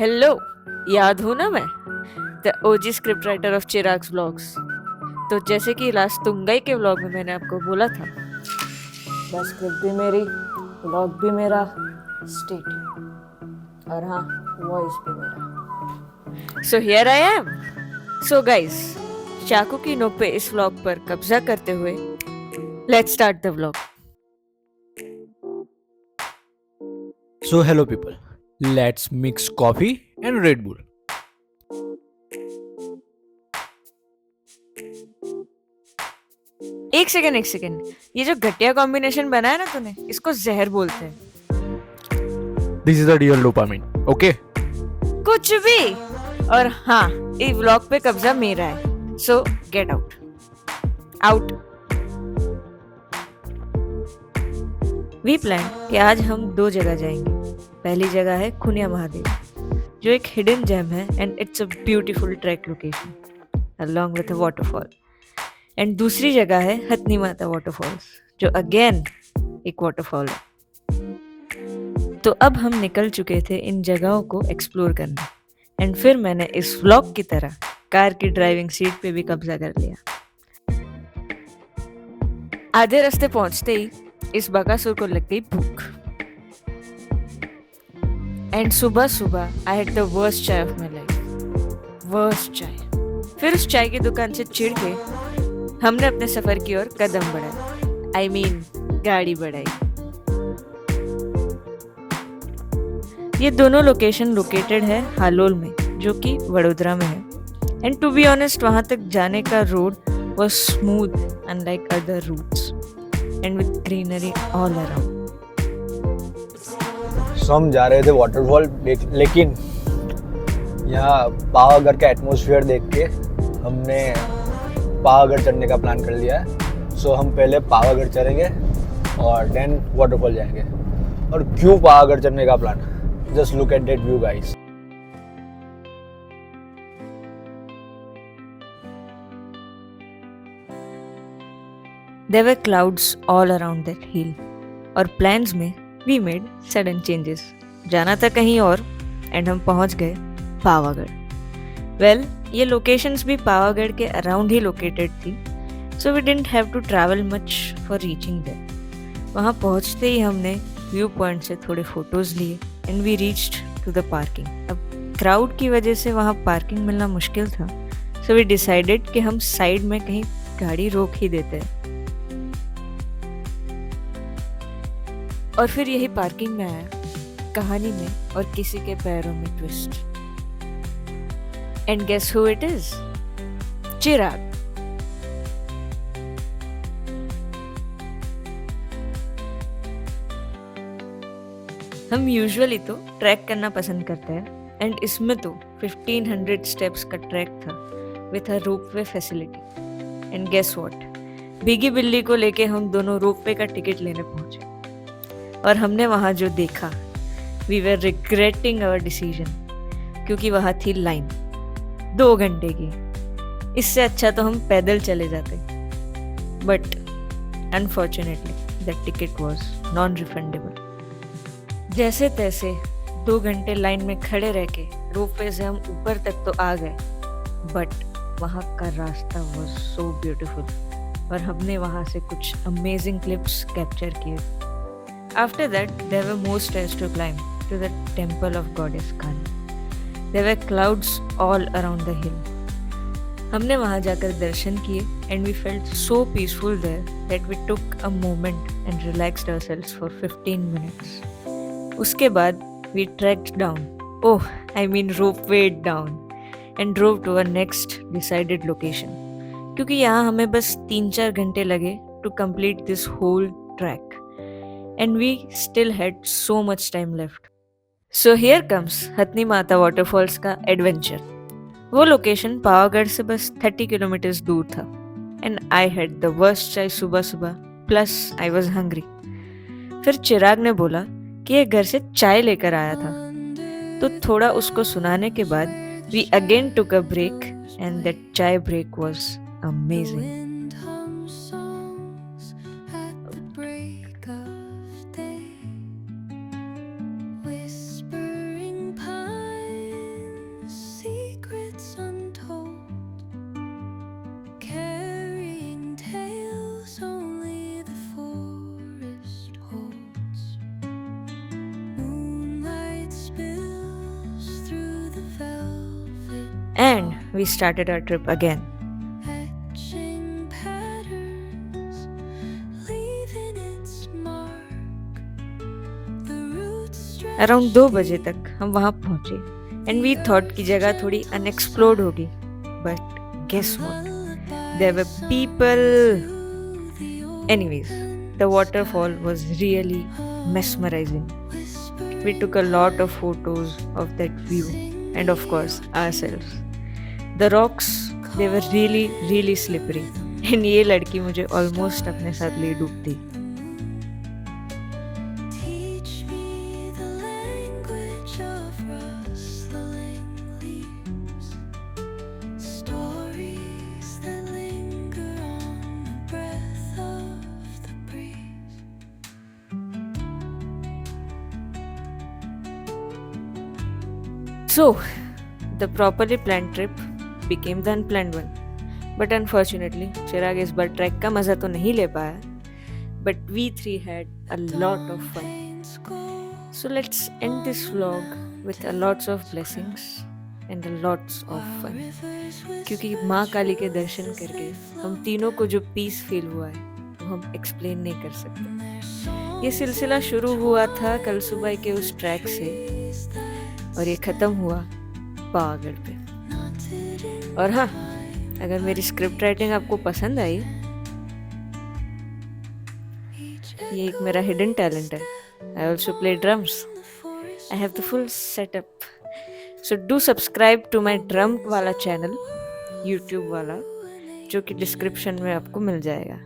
Hello, याद हूँ ना मैं, the OG script writer of Chirag's vlogs. तो जैसे कि लास्ट तुंगई के व्लॉग में मैंने आपको बोला था, बस स्क्रिप्ट भी मेरी, व्लॉग भी मेरा, स्टेट और हाँ, वॉइस भी मेरा। So here I am. So guys, चाकू की नोक पे इस व्लॉग पर कब्जा करते हुए let's start the vlog. So, hello people. Let's mix coffee and Red Bull. एक सेकंड, ये जो घटिया कॉम्बिनेशन बनाया ना तूने, इसको जहर बोलते हैं। This is the real dopamine. Okay? कुछ भी। और हाँ, इस व्लॉग पे कब्जा मेरा है, so get out out. We plan कि आज हम 2 जगह जाएंगे। पहली जगह है खुनिया महादेव, जो एक हिडन जेम है and it's a beautiful track location along with a waterfall. And दूसरी जगह है हथनी माता वाटरफॉल्स, जो अगेन एक वाटरफॉल है। तो अब हम निकल चुके थे इन जगहों को एक्सप्लोर करने, एंड फिर मैंने इस व्लॉग की तरह कार की ड्राइविंग सीट पे भी कब्जा कर लिया। आधे रास्ते पहुंचते ही इस बकासुर को लग गई भूख, एंड सुबह सुबह आई हैड द वर्स्ट चाय ऑफ माई लाइफ। वर्स्ट चाय। फिर उस चाय की दुकान से चिढ़ के हमने अपने सफर की ओर कदम बढ़ाए, आई मीन गाड़ी बढ़ाई। ये दोनों लोकेशन लोकेटेड है हालोल में, जो कि वडोदरा में है। एंड टू बी ऑनेस्ट, वहां तक जाने का road was smooth unlike other routes and with greenery all around. So हम जा रहे थे वाटरफॉल लेकिन यहाँ पावागढ़ का एटमॉस्फेयर देख के हमने पावागढ़ चढ़ने का प्लान कर लिया है। सो हम पहले पावागढ़ चढ़ेंगे और देन वाटरफॉल जाएंगे। और क्यों पावागढ़ चढ़ने का plan? Just look at that view guys. There were clouds all around that hill, और प्लान्स में we made sudden changes। जाना था कहीं और एंड हम पहुंच गए पावागढ़। वेल, ये लोकेशंस भी पावागढ़ के अराउंड ही लोकेटेड थी, so we didn't have to travel much for reaching there. वहाँ पहुँचते ही हमने व्यू पॉइंट से थोड़े फोटोज लिए and we reached to the parking. अब क्राउड की वजह से वहाँ पार्किंग मिलना मुश्किल था, सो वी डिसाइडेड कि हम साइड में कहीं गाड़ी रोक ही देते हैं। और फिर यही पार्किंग में आया कहानी में और किसी के पैरों में twist. And guess who it is? Chirag. हम यूजुअली तो ट्रैक करना पसंद करते हैं, एंड इसमें तो 1500 स्टेप्स का ट्रैक था with a ropeway facility. And guess what, भीगी बिल्ली को लेके हम दोनों रोपवे का टिकट लेने पहुंचे, और हमने वहाँ जो देखा, we were regretting our decision, क्योंकि वहाँ थी लाइन 2 घंटे की। इससे अच्छा तो हम पैदल चले जाते, but unfortunately the ticket was non refundable. जैसे तैसे 2 घंटे लाइन में खड़े रह के रोपवे से हम ऊपर तक तो आ गए, बट वहाँ का रास्ता वॉज सो ब्यूटिफुल, और हमने वहाँ से कुछ अमेजिंग क्लिप्स कैप्चर किए। After that, there were more stairs to climb to the temple of goddess Kali. There were clouds all around the hill. हमने वहाँ जाकर दर्शन किए and we felt so peaceful there that we took a moment and relaxed ourselves for 15 minutes. उसके बाद we trekked down, ropewayed down, and drove to our next decided location. क्योंकि यहाँ हमें बस 3-4 घंटे लगे to complete this whole track. And we still had so much time left. So here comes हथनी माता waterfalls का एडवेंचर। वो लोकेशन पावागढ़ से बस 30 किलोमीटर्स दूर था, and I had the worst चाय सुबह सुबह, प्लस आई वॉज हंग्री। फिर चिराग ने बोला कि ये घर से चाय लेकर आया था, तो थोड़ा उसको सुनाने के बाद we again took a break, and that chai break was amazing. we started our trip again. etching patterns, leaving its mark. The roots around 2 बजे तक हम वहाँ पहुँचे एंड वी थॉट की जगह थोड़ी अनएक्सप्लोर्ड होगी, but guess what, there were people. Anyways, the waterfall was really mesmerizing. We took a lot of photos of that view and of course ourselves. The rocks, they were really really slippery and ये लड़की मुझे almost अपने साथ ले डूबती. teach me the language of rustling leaves, stories that linger on the breath of the breeze. So, the properly planned trip became the unplanned one. But unfortunately, चिराग इस बार track का मज़ा तो नहीं ले पाया. But we three had a lot of fun. So let's end this vlog with a lots of blessings and a lots of fun. क्योंकि माँ काली के दर्शन करके हम तीनों को जो पीस फील हुआ है वो हम एक्सप्लेन नहीं कर सकते. ये सिलसिला शुरू हुआ था कल सुबह के उस ट्रैक से और ये ख़त्म हुआ पावागढ़ पे. और हाँ, अगर मेरी स्क्रिप्ट राइटिंग आपको पसंद आई, ये एक मेरा हिडन टैलेंट है. I also play drums. I have the full setup. So do subscribe to my drum वाला चैनल, यूट्यूब वाला, जो कि डिस्क्रिप्शन में आपको मिल जाएगा.